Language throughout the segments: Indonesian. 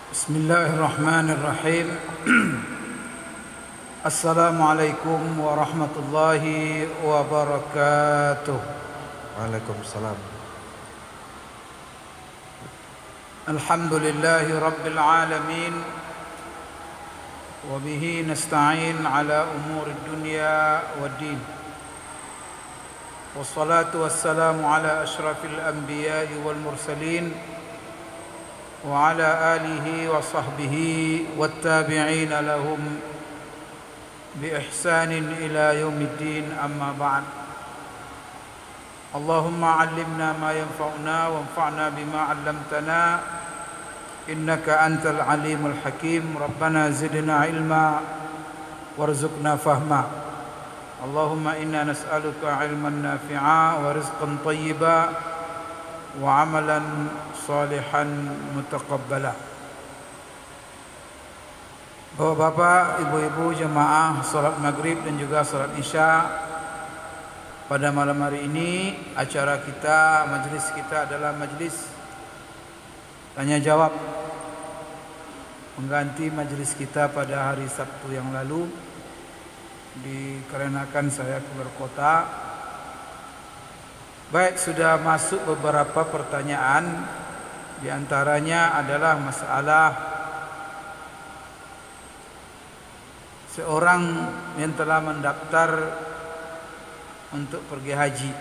Bismillahirrahmanirrahim. Assalamualaikum warahmatullahi wabarakatuh. Waalaikumsalam. Alhamdulillahi rabbil alamin. Wa bihi nasta'in ala umuri dunya waddin. Wassalatu wassalamu ala ashrafil anbiya'i wal mursalin wa ala alihi wa sahbihi wattabi'in lahum bi ihsanin ila yaumiddin, amma ba'd. Allahumma 'allimna ma yanfa'una wanfa'na bima 'allamtana innaka antal alimul hakim. Rabbana zidna ilma warzuqna fahma. Allahumma inna nas'aluka ilman nafi'a wa rizqan thayyiba wa amalan salihan mutaqabbala. Bapak-bapak, ibu-ibu jemaah salat maghrib dan juga salat isya pada malam hari ini, acara kita, majlis kita adalah majlis tanya jawab, mengganti majlis kita pada hari Sabtu yang lalu dikarenakan saya keluar kota. Baik, sudah masuk beberapa pertanyaan. Di antaranya adalah masalah seorang yang telah mendaftar untuk pergi haji,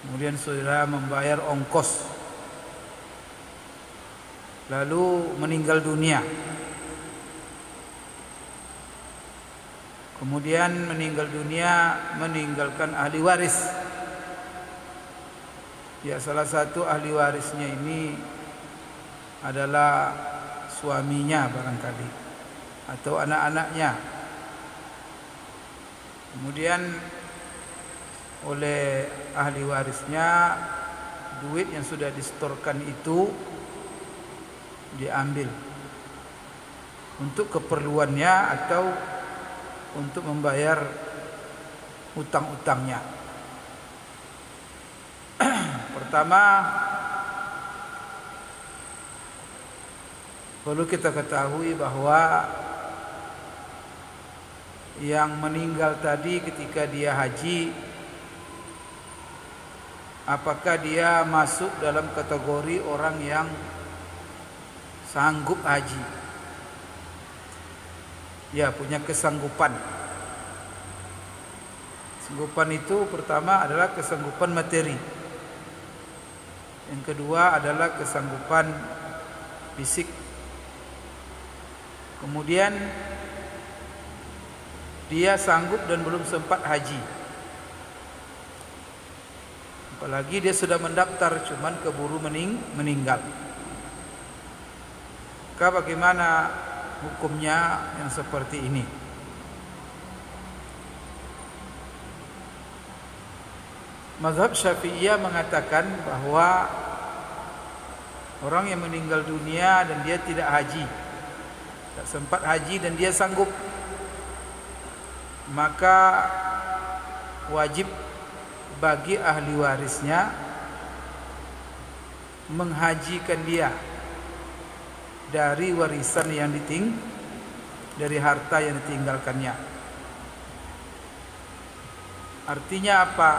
kemudian sudah membayar ongkos, lalu meninggal dunia. Kemudian meninggal dunia meninggalkan ahli waris. Ya, salah satu ahli warisnya ini adalah suaminya barangkali atau anak-anaknya. Kemudian oleh ahli warisnya duit yang sudah disetorkan itu diambil untuk keperluannya atau untuk membayar utang-utangnya. Pertama, perlu kita ketahui bahwa yang meninggal tadi ketika dia haji, apakah dia masuk dalam kategori orang yang sanggup haji? Ya, punya kesanggupan. Kesanggupan itu pertama adalah kesanggupan materi. Yang kedua adalah kesanggupan fisik. Kemudian dia sanggup dan belum sempat haji. Apalagi dia sudah mendaftar cuman keburu meninggal. Maka bagaimana hukumnya yang seperti ini? Mazhab Syafi'iyah mengatakan bahwa orang yang meninggal dunia dan dia tidak haji, tak sempat haji dan dia sanggup, maka wajib bagi ahli warisnya menghajikan dia dari warisan yang dari harta yang ditinggalkannya. Artinya apa?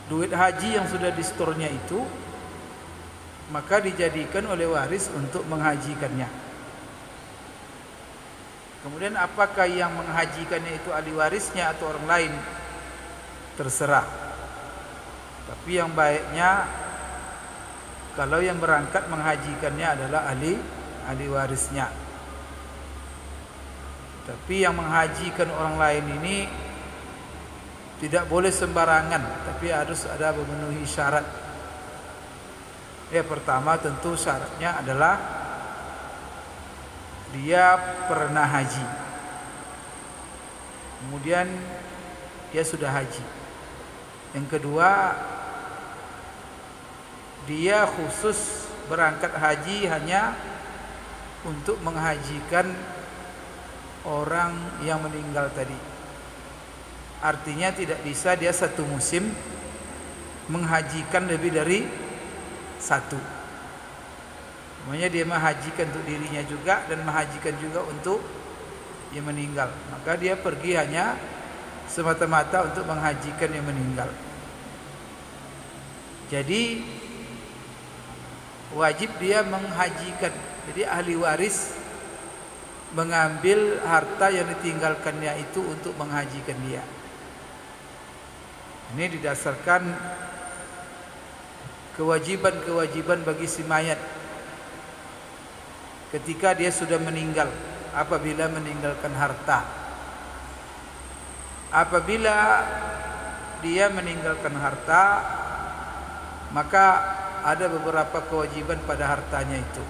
Duit haji yang sudah disetornya itu maka dijadikan oleh waris untuk menghajikannya. Kemudian apakah yang menghajikannya itu ahli warisnya atau orang lain? Terserah. Tapi yang baiknya kalau yang berangkat menghajikannya adalah ahli warisnya. Tapi yang menghajikan orang lain ini tidak boleh sembarangan, tapi harus ada memenuhi syarat. Ya, pertama tentu syaratnya adalah dia pernah haji. Kemudian dia sudah haji. Yang kedua, dia khusus berangkat haji hanya untuk menghajikan orang yang meninggal tadi. Artinya tidak bisa dia satu musim menghajikan lebih dari satu. Namanya dia menghajikan untuk dirinya juga dan menghajikan juga untuk yang meninggal. Maka dia pergi hanya semata-mata untuk menghajikan yang meninggal. Jadi wajib dia menghajikan. Jadi ahli waris mengambil harta yang ditinggalkannya itu untuk menghajikan dia. Ini didasarkan kewajiban-kewajiban bagi si mayat ketika dia sudah meninggal, apabila meninggalkan harta. Apabila dia meninggalkan harta, maka ada beberapa kewajiban pada hartanya itu.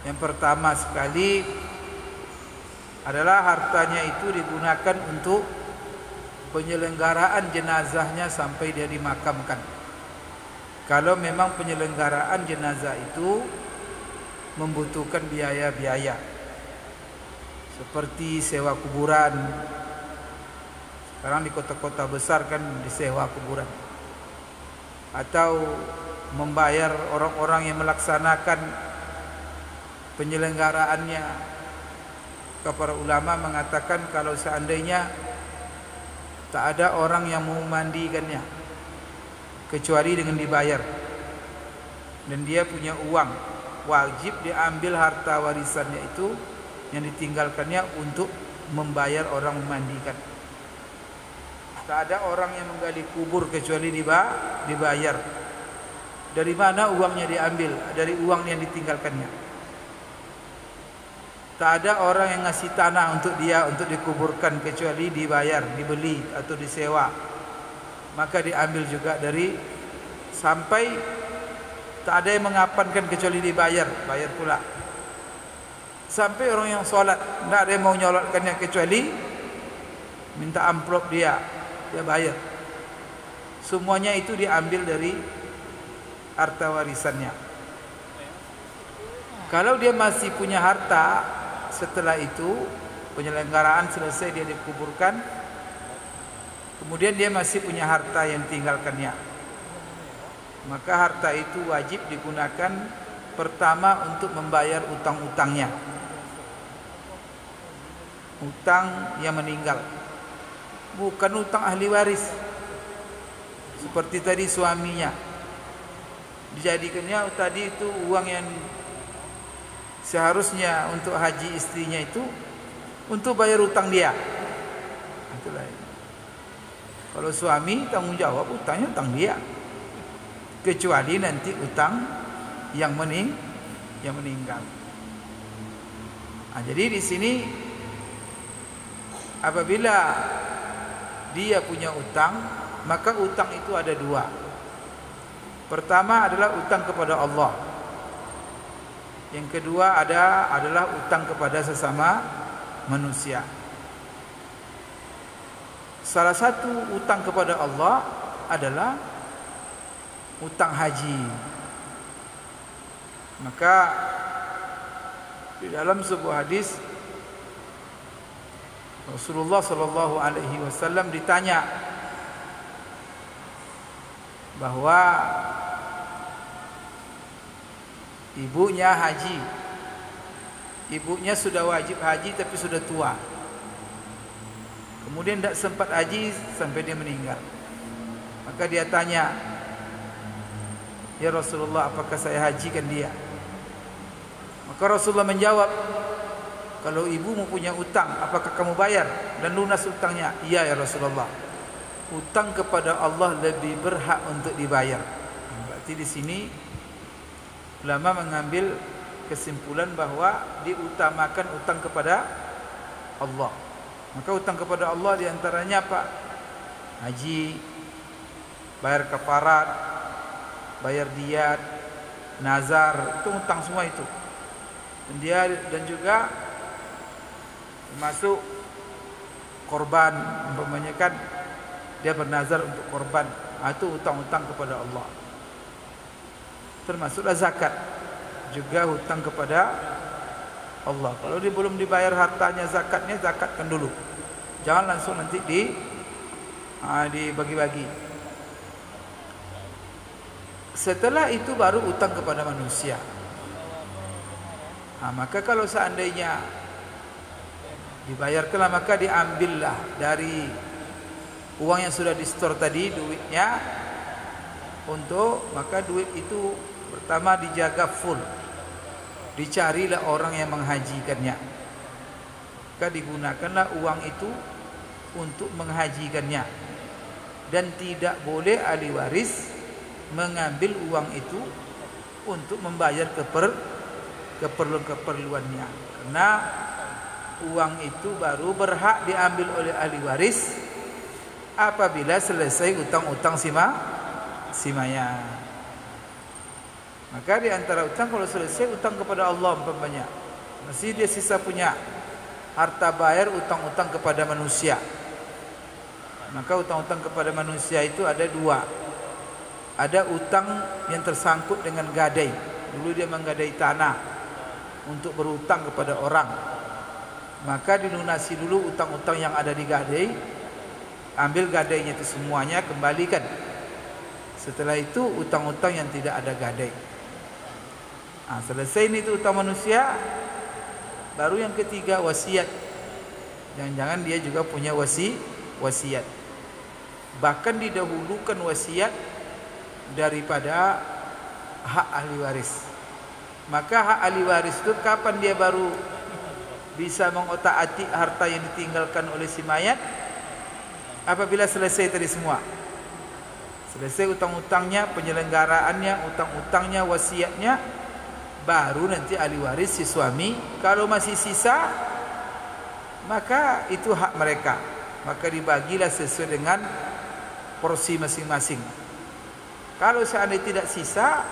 Yang pertama sekali adalah hartanya itu digunakan untuk penyelenggaraan jenazahnya sampai dia dimakamkan. Kalau memang penyelenggaraan jenazah itu membutuhkan biaya-biaya seperti sewa kuburan. Sekarang di kota-kota besar kan disewa kuburan, atau membayar orang-orang yang melaksanakan penyelenggaraannya. Para ulama mengatakan kalau seandainya tak ada orang yang mau memandikannya kecuali dengan dibayar, dan dia punya uang, wajib diambil harta warisannya itu yang ditinggalkannya untuk membayar orang memandikan. Tak ada orang yang menggali kubur kecuali dibayar. Dari mana uangnya diambil? Dari uang yang ditinggalkannya. Tak ada orang yang ngasih tanah untuk dia untuk dikuburkan kecuali dibayar, dibeli atau disewa. Maka diambil juga dari, sampai tak ada yang mengapankan kecuali dibayar, bayar pula. Sampai orang yang sholat, tak ada yang mau nyolatkannya kecuali minta amplop dia bayar. Semuanya itu diambil dari harta warisannya. Kalau dia masih punya harta setelah itu, penyelenggaraan selesai, dia dikuburkan, kemudian dia masih punya harta yang tinggalkannya, maka harta itu wajib digunakan pertama untuk membayar utang-utangnya, utang yang meninggal, bukan utang ahli waris. Seperti tadi suaminya dijadikannya tadi itu uang yang seharusnya untuk haji istrinya itu untuk bayar utang dia. Itulah. Kalau suami tanggung jawab utangnya utang dia, kecuali nanti utang yang meninggal. Nah, jadi di sini apabila dia punya utang, maka utang itu ada dua. Pertama adalah utang kepada Allah. Yang kedua adalah utang kepada sesama manusia. Salah satu utang kepada Allah adalah utang haji. Maka di dalam sebuah hadis Rasulullah sallallahu alaihi wasallam ditanya bahwa ibunya haji. Ibunya sudah wajib haji tapi sudah tua. Kemudian tidak sempat haji sampai dia meninggal. Maka dia tanya, "Ya Rasulullah, apakah saya hajikan dia?" Maka Rasulullah menjawab, "Kalau ibu mempunyai utang, apakah kamu bayar dan lunas utangnya?" "Iya ya Rasulullah." Utang kepada Allah lebih berhak untuk dibayar. Berarti di sini ulama mengambil kesimpulan bahwa diutamakan utang kepada Allah. Maka utang kepada Allah diantaranya apa? Haji, bayar kafarat, bayar diat, nazar, itu utang semua itu. Dan juga termasuk korban, umpamanya kan dia bernazar untuk korban, itu utang-utang kepada Allah. Termasuklah zakat, juga hutang kepada Allah. Kalau dia belum dibayar hartanya, zakatnya, zakatkan dulu. Jangan langsung nanti dibagi-bagi. Setelah itu baru utang kepada manusia. Maka kalau seandainya dibayarkanlah, maka diambillah dari uang yang sudah di-store tadi, duitnya, maka duit itu pertama dijaga full. Dicarilah orang yang menghajikannya. Maka digunakanlah uang itu untuk menghajikannya. Dan tidak boleh ahli waris mengambil uang itu untuk membayar keperluan-keperluannya. Karena uang itu baru berhak diambil oleh ahli waris apabila selesai utang-utang simaya. Maka di antara utang, kalau selesai utang kepada Allah umpamanya, masih dia sisa punya harta bayar utang-utang kepada manusia. Maka utang-utang kepada manusia itu ada dua. Ada utang yang tersangkut dengan gadai. Dulu dia menggadai tanah untuk berutang kepada orang. Maka dilunasi dulu utang-utang yang ada di gadai. Ambil gadainya itu semuanya, kembalikan. Setelah itu utang-utang yang tidak ada gadai. Selesai ini itu utang manusia. Baru yang ketiga wasiat. Jangan-jangan dia juga punya wasiat. Bahkan didahulukan wasiat daripada hak ahli waris. Maka hak ahli waris itu kapan dia baru bisa mengotak-atik harta yang ditinggalkan oleh si mayat? Apabila selesai tadi semua. Selesai utang-utangnya, penyelenggaraannya, utang-utangnya, wasiatnya, baru nanti ahli waris si suami. Kalau masih sisa, maka itu hak mereka. Maka dibagilah sesuai dengan porsi masing-masing. Kalau seandainya tidak sisa,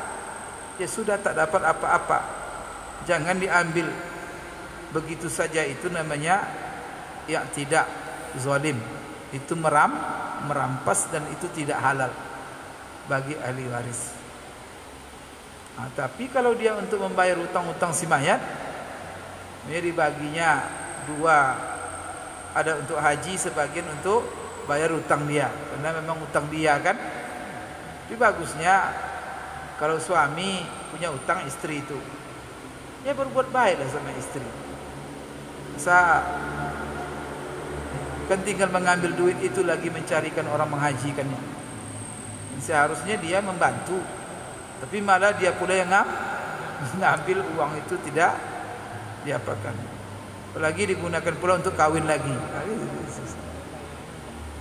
ya sudah tak dapat apa-apa. Jangan diambil begitu saja, itu namanya yang tidak zalim. Itu merampas dan itu tidak halal bagi ahli waris. Tapi kalau dia untuk membayar utang-utang si mayat, ini dibaginya dua. Ada untuk haji, sebagian untuk bayar utang dia. Karena memang utang dia kan. Tapi bagusnya kalau suami punya utang istri itu, ya berbuat baiklah sama istri. Kan tinggal mengambil duit itu lagi mencarikan orang menghajikannya. Seharusnya dia membantu, tapi malah dia pula yang ngambil uang itu, tidak diapakan. Apalagi digunakan pula untuk kawin lagi.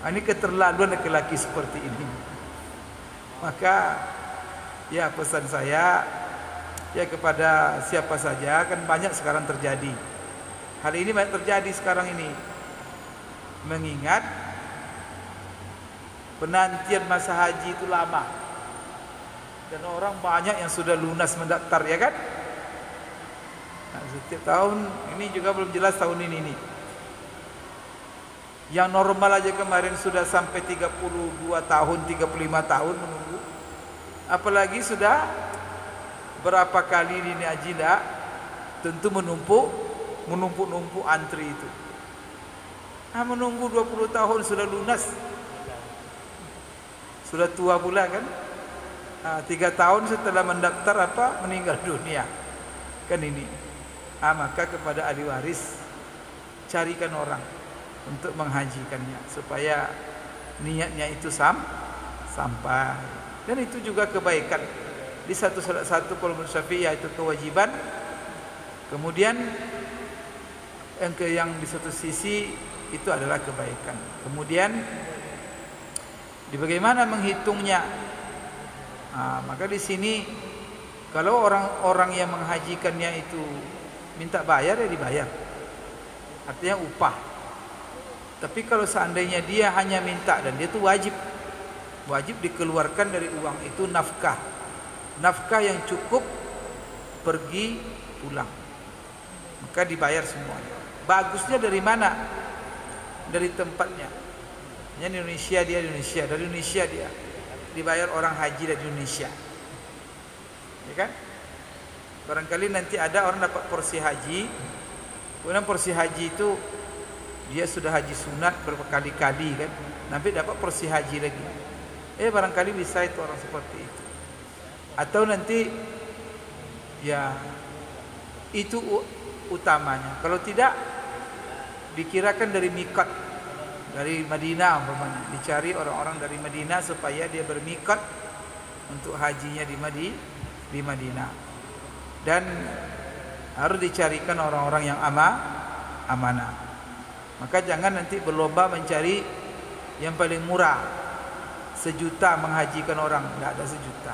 Ini keterlaluan laki-laki seperti ini. Maka ya pesan saya ya kepada siapa saja, kan banyak sekarang terjadi. Hal ini banyak terjadi sekarang ini. Mengingat penantian masa haji itu lama. Dan orang banyak yang sudah lunas mendaftar, ya kan? Setiap tahun ini juga belum jelas tahun ini nih. Yang normal aja kemarin sudah sampai 32 tahun, 35 tahun menunggu. Apalagi sudah berapa kali ini ajilah, tentu menumpuk antri itu. Menunggu 20 tahun sudah lunas. Sudah tua pula kan? 3 tahun setelah mendaftar meninggal dunia. Kan ini. Maka kepada ahli waris carikan orang untuk menghajikannya supaya niatnya itu sampai. Dan itu juga kebaikan. Di satu kalau menurut Syafi'i itu kewajiban. Kemudian yang di satu sisi itu adalah kebaikan. Kemudian di bagaimana menghitungnya? Maka di sini kalau orang-orang yang menghajikannya itu minta bayar, ya dibayar. Artinya upah. Tapi kalau seandainya dia hanya minta, dan dia itu wajib dikeluarkan dari uang itu nafkah yang cukup pergi pulang, maka dibayar semuanya. Bagusnya dari mana? Dari tempatnya. Di Indonesia dari Indonesia dia dibayar orang haji dari Indonesia, ya kan? Barangkali nanti ada orang dapat porsi haji, kemudian porsi haji itu dia sudah haji sunat berkali-kali kan, nanti dapat porsi haji lagi. Barangkali bisa itu orang seperti itu. Atau nanti ya itu utamanya. Kalau tidak, dikirakan dari miqat, dari Madinah umpamanya, dicari orang-orang dari Madinah supaya dia bermiqat untuk hajinya di Madinah. Dan harus dicarikan orang-orang yang amanah. Maka jangan nanti berlomba mencari yang paling murah. 1 juta menghajikan orang, tidak ada 1 juta.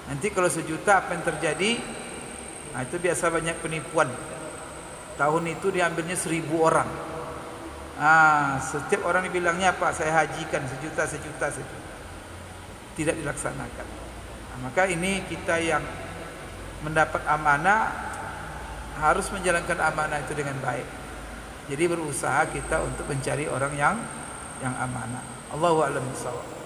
Nanti kalau 1 juta apa yang terjadi? Nah, itu biasa banyak penipuan. Tahun itu diambilnya 1000 orang. Setiap orang dibilangnya apa? Saya hajikan 1 juta, 1 juta, 1 juta. Tidak dilaksanakan. Nah, maka ini kita yang mendapat amanah harus menjalankan amanah itu dengan baik. Jadi berusaha kita untuk mencari orang yang amanah. Allahu a'lam bishawab.